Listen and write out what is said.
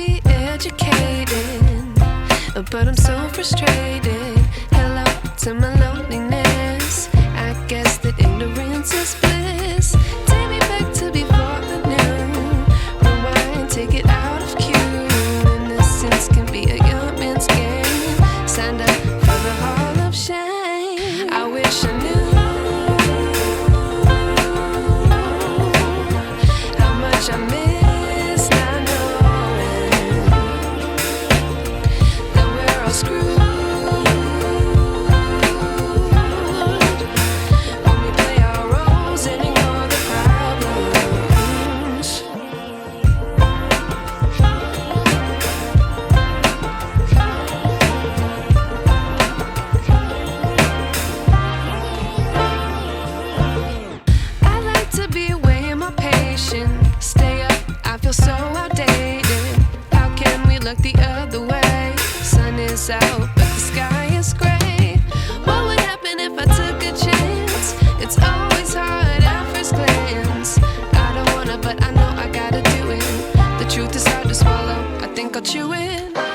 be educated, but I'm so frustrated. Hello to my loneliness. I guess that ignorance is bliss. Take me back to before I knew. Rewind, take it out of cue. Innocence can be a young man's game. Signed up for the hall of shame. I wish I knew how much I miss not knowing that we're all screwed. Stay up, I feel so outdated. How can we look the other way? Sun is out, but the sky is gray. What would happen if I took a chance? It's always hard at first glance. I don't wanna, but I know I gotta do it. The truth is hard to swallow, I think I'll chew it.